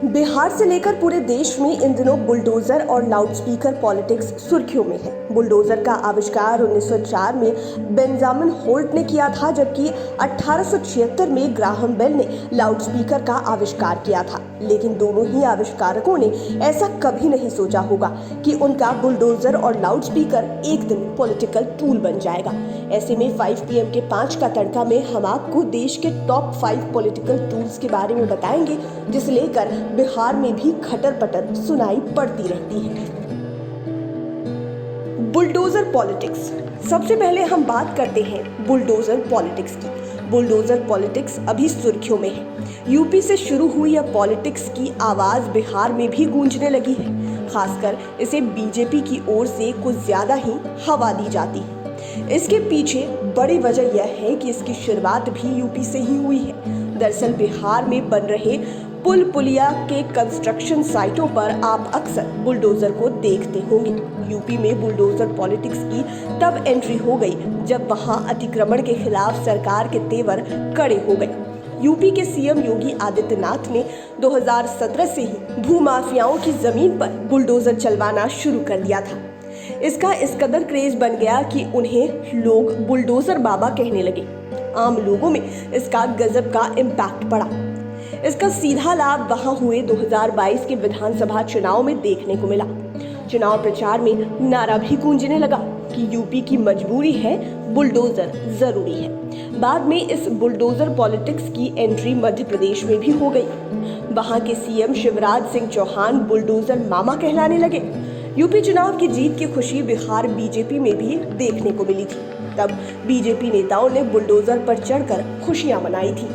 बिहार से लेकर पूरे देश में इन दिनों बुलडोजर और लाउडस्पीकर पॉलिटिक्स सुर्खियों में है। बुलडोजर का आविष्कार 1904 में बेंजामिन होल्ट ने किया था, जबकि 1876 में ग्राहम बेल ने लाउडस्पीकर का आविष्कार किया था। लेकिन दोनों ही आविष्कारकों ने ऐसा कभी नहीं सोचा होगा कि उनका बुलडोजर और लाउडस्पीकर एक दिन पॉलिटिकल टूल बन जाएगा। ऐसे में 5 PM के 5 का तड़का में हम आपको देश के टॉप 5 पॉलिटिकल टूल्स के बारे में बताएंगे, जिसे लेकर बिहार में भी खटर पटर सुनाई पड़ती रहती है। Bulldozer politics. सबसे पहले हम बात करते हैं बुलडोजर पॉलिटिक्स की। बुलडोजर पॉलिटिक्स अभी सुर्खियों में है। यूपी से शुरू हुई यह पॉलिटिक्स की आवाज बिहार में भी गूंजने लगी है। खासकर इसे बीजेपी की ओर से कुछ ज्यादा ही हवा दी जाती है। इसके पीछे बड़ी वजह यह है कि इसकी शुरुआत भी यूपी से ही हुई है। दरअसल बिहार में बन रहे पुल पुलिया के कंस्ट्रक्शन साइटों पर आप अक्सर बुलडोजर को देखते होंगे। यूपी में बुलडोजर पॉलिटिक्स की तब एंट्री हो गई जब वहां अतिक्रमण के खिलाफ सरकार के तेवर कड़े हो गए। यूपी के सीएम योगी आदित्यनाथ ने 2017 से ही भूमाफियाओं की जमीन पर बुलडोजर चलवाना शुरू कर दिया था। इसका इस कदर क्रेज बन गया कि उन्हें लोग बुलडोजर बाबा कहने लगे। आम लोगों में इसका गजब का इम्पैक्ट पड़ा। इसका सीधा लाभ वहां हुए 2022 के विधानसभा चुनाव में देखने को मिला। चुनाव प्रचार में नारा भी गूंजने लगा कि यूपी की मजबूरी है, बुलडोजर जरूरी है। बाद में इस बुलडोजर पॉलिटिक्स की एंट्री मध्य प्रदेश में भी हो गई। वहां के सीएम शिवराज सिंह चौहान बुलडोजर मामा कहलाने लगे। यूपी चुनाव की जीत की खुशी बिहार बीजेपी में भी देखने को मिली थी। तब बीजेपी नेताओं ने बुलडोजर पर चढ़कर खुशियां मनाई थी।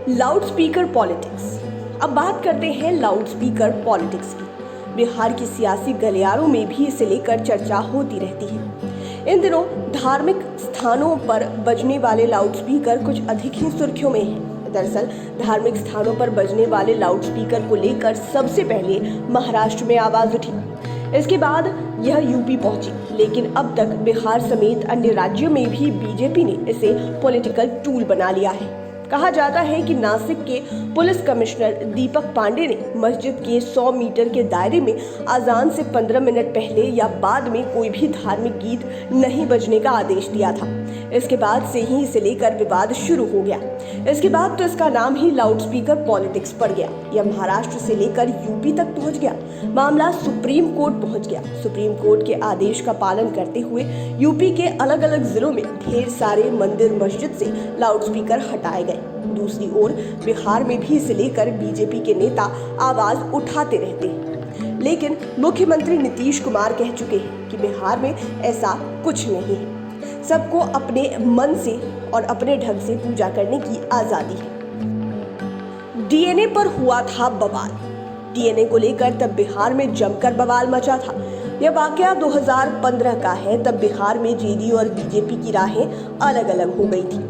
Loudspeaker politics. अब बात करते हैं लाउडस्पीकर पॉलिटिक्स की। बिहार की सियासी गलियारों में भी इसे लेकर चर्चा होती रहती है। इन दिनों धार्मिक स्थानों पर बजने वाले लाउडस्पीकर कुछ अधिक ही सुर्खियों में हैं। दरअसल धार्मिक स्थानों पर बजने वाले लाउडस्पीकर को लेकर सबसे पहले महाराष्ट्र में आवाज उठी। इसके बाद यह यूपी पहुंची, लेकिन अब तक बिहार समेत अन्य राज्यों में भी बीजेपी ने इसे पॉलिटिकल टूल बना लिया है। कहा जाता है कि नासिक के पुलिस कमिश्नर दीपक पांडे ने मस्जिद के 100 मीटर के दायरे में अजान से 15 मिनट पहले या बाद में कोई भी धार्मिक गीत नहीं बजने का आदेश दिया था। इसके बाद से ही इसे लेकर विवाद शुरू हो गया। इसके बाद तो इसका नाम ही लाउडस्पीकर पॉलिटिक्स पड़ गया। यह महाराष्ट्र से लेकर यूपी तक पहुंच गया। मामला सुप्रीम कोर्ट पहुंच गया। सुप्रीम कोर्ट के आदेश का पालन करते हुए यूपी के अलग अलग जिलों में ढेर सारे मंदिर मस्जिद से लाउडस्पीकर हटाए गए। दूसरी ओर बिहार में भी इसे लेकर बीजेपी के नेता आवाज उठाते रहते हैं, लेकिन मुख्यमंत्री नीतीश कुमार कह चुके हैं कि बिहार में ऐसा कुछ नहीं है। सबको अपने मन से और अपने ढंग से पूजा करने की आजादी है। डीएनए पर हुआ था बवाल। डीएनए को लेकर तब बिहार में जमकर बवाल मचा था। यह वाकया 2015 का है। तब बिहार में जेडीयू और बीजेपी की राहें अलग अलग हो गई थी।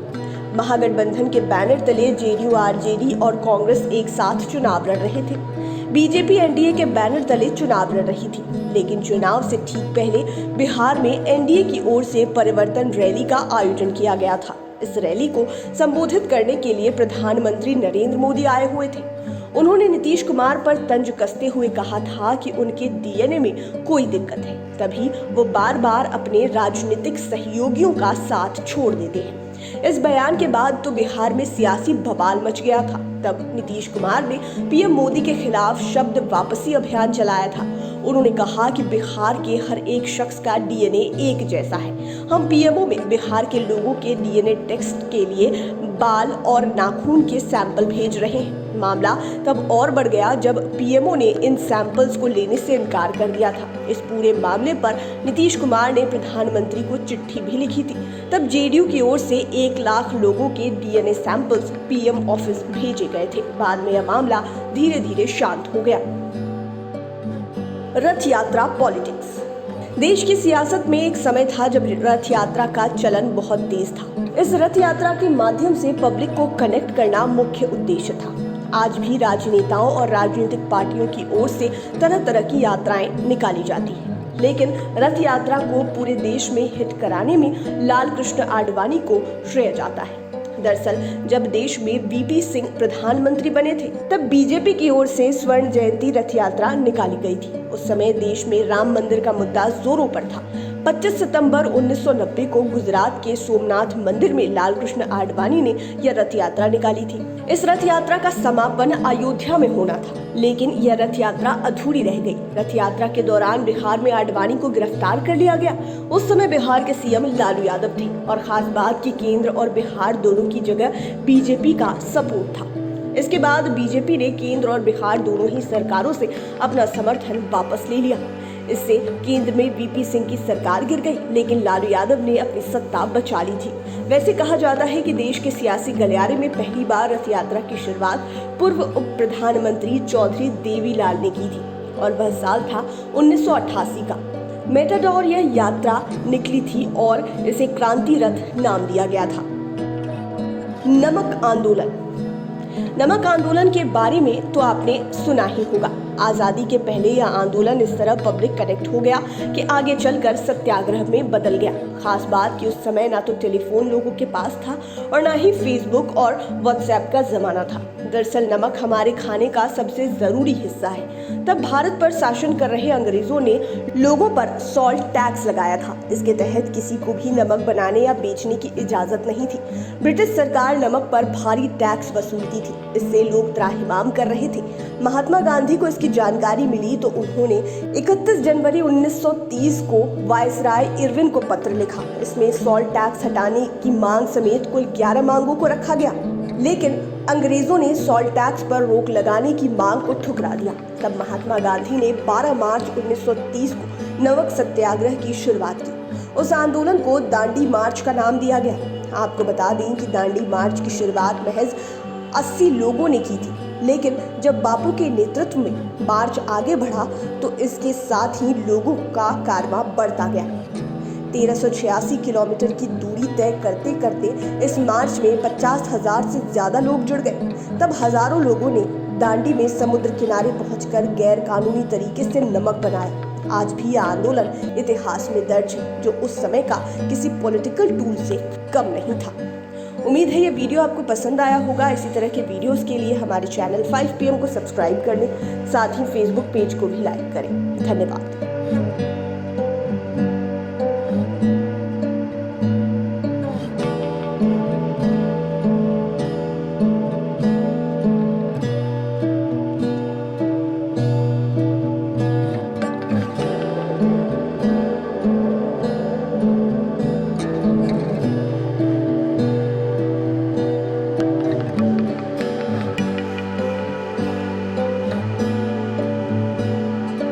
महागठबंधन के बैनर तले जेडीयू, आरजेडी और कांग्रेस एक साथ चुनाव लड़ रहे थे। बीजेपी एनडीए के बैनर तले चुनाव लड़ रही थी। लेकिन चुनाव से ठीक पहले बिहार में एनडीए की ओर से परिवर्तन रैली का आयोजन किया गया था। इस रैली को संबोधित करने के लिए प्रधानमंत्री नरेंद्र मोदी आए हुए थे। उन्होंने नीतीश कुमार पर तंज कसते हुए कहा था कि उनके डीएनए में कोई दिक्कत है, तभी वो बार बार अपने राजनीतिक सहयोगियों का साथ छोड़ देते हैं। इस बयान के बाद तो बिहार में सियासी बवाल मच गया था। तब नीतीश कुमार ने पीएम मोदी के खिलाफ शब्द वापसी अभियान चलाया था। उन्होंने कहा कि बिहार के हर एक शख्स का डीएनए एक जैसा है। हम पीएमओ में बिहार के लोगों के डीएनए टेस्ट के लिए बाल और नाखून के सैंपल भेज रहे हैं। मामला तब और बढ़ गया जब पीएमओ ने इन सैंपल्स को लेने से इनकार कर दिया था। इस पूरे मामले पर नीतीश कुमार ने प्रधानमंत्री को चिट्ठी भी लिखी थी। तब जेडीयू की ओर से 1 लाख लोगों के डीएनए सैंपल्स पीएम ऑफिस भेजे गए थे। बाद में यह मामला धीरे धीरे शांत हो गया। रथ यात्रा पॉलिटिक्स। देश की सियासत में एक समय था जब रथ यात्रा का चलन बहुत तेज था। इस रथ यात्रा के माध्यम से पब्लिक को कनेक्ट करना मुख्य उद्देश्य था। आज भी राजनेताओं और राजनीतिक पार्टियों की ओर से तरह तरह की यात्राएं निकाली जाती हैं, लेकिन रथ यात्रा को पूरे देश में हिट कराने में लाल कृष्ण आडवाणी को श्रेय जाता है। दरअसल जब देश में वीपी सिंह प्रधानमंत्री बने थे तब बीजेपी की ओर से स्वर्ण जयंती रथ यात्रा निकाली गई थी। उस समय देश में राम मंदिर का मुद्दा जोरों पर था। 25 सितंबर 1990 को गुजरात के सोमनाथ मंदिर में लालकृष्ण आडवाणी ने यह रथ यात्रा निकाली थी। इस रथ यात्रा का समापन अयोध्या में होना था, लेकिन यह रथ यात्रा अधूरी रह गई। रथ यात्रा के दौरान बिहार में आडवाणी को गिरफ्तार कर लिया गया। उस समय बिहार के सीएम लालू यादव थे और खास बात कि केंद्र और बिहार दोनों की जगह बीजेपी का सपोर्ट था। इसके बाद बीजेपी ने केंद्र और बिहार दोनों ही सरकारों से अपना समर्थन वापस ले लिया। इससे केंद्र में वीपी सिंह की सरकार गिर गई, लेकिन लालू यादव ने अपनी सत्ता बचा ली थी। वैसे कहा जाता है कि देश के सियासी गलियारे में पहली बार रथ यात्रा की शुरुआत पूर्व उप प्रधानमंत्री चौधरी देवीलाल ने की थी और वह साल था 1988 का। मेटाडोर यह यात्रा निकली थी और इसे क्रांति रथ नाम दिया गया था। नमक आंदोलन के बारे में तो आपने सुना ही होगा। आजादी के पहले यह आंदोलन इस तरह पब्लिक कनेक्ट हो गया कि आगे चलकर सत्याग्रह में बदल गया। खास बात कि उस समय ना तो टेलीफोन लोगों के पास था और ना ही फेसबुक और व्हाट्सएप का जमाना था। दरअसल नमक हमारे खाने का सबसे जरूरी हिस्सा है। तब भारत पर शासन कर रहे अंग्रेजों ने लोगों पर सॉल्ट टैक्स लगाया था। इसके तहत किसी को भी नमक बनाने या बेचने की इजाजत नहीं थी। ब्रिटिश सरकार नमक पर भारी टैक्स वसूलती थी। इससे लोग त्राहिमाम कर रहे थे। महात्मा गांधी को इसकी जानकारी मिली तो उन्होंने 31 जनवरी 1930 को वायसराय इरविन को पत्र लिखा। इसमें सॉल्ट टैक्स हटाने की मांग समेत कुल 11 मांगों को रखा गया, लेकिन अंग्रेजों ने सॉल्ट टैक्स पर रोक लगाने की मांग को ठुकरा दिया। तब महात्मा गांधी ने 12 मार्च 1930 को नमक सत्याग्रह की शुरुआत की। उस आंदोलन को दांडी मार्च का नाम दिया गया। आपको बता दें कि दांडी मार्च की शुरुआत महज 80 लोगों ने की थी, लेकिन जब बापू के नेतृत्व में मार्च आगे बढ़ा तो इसके साथ ही लोगों का कारवां बढ़ता गया। 1386 किलोमीटर की दूरी तय करते करते इस मार्च में 50,000 से ज्यादा लोग जुड़ गए। तब हजारों लोगों ने दांडी में समुद्र किनारे पहुंचकर गैर कानूनी तरीके से नमक बनाया। आज भी यह आंदोलन इतिहास में दर्ज है, जो उस समय का किसी पॉलिटिकल टूल से कम नहीं था। उम्मीद है ये वीडियो आपको पसंद आया होगा। इसी तरह के वीडियोस के लिए हमारे चैनल 5 PM को सब्सक्राइब कर लें, साथ ही फेसबुक पेज को भी लाइक करें। धन्यवाद।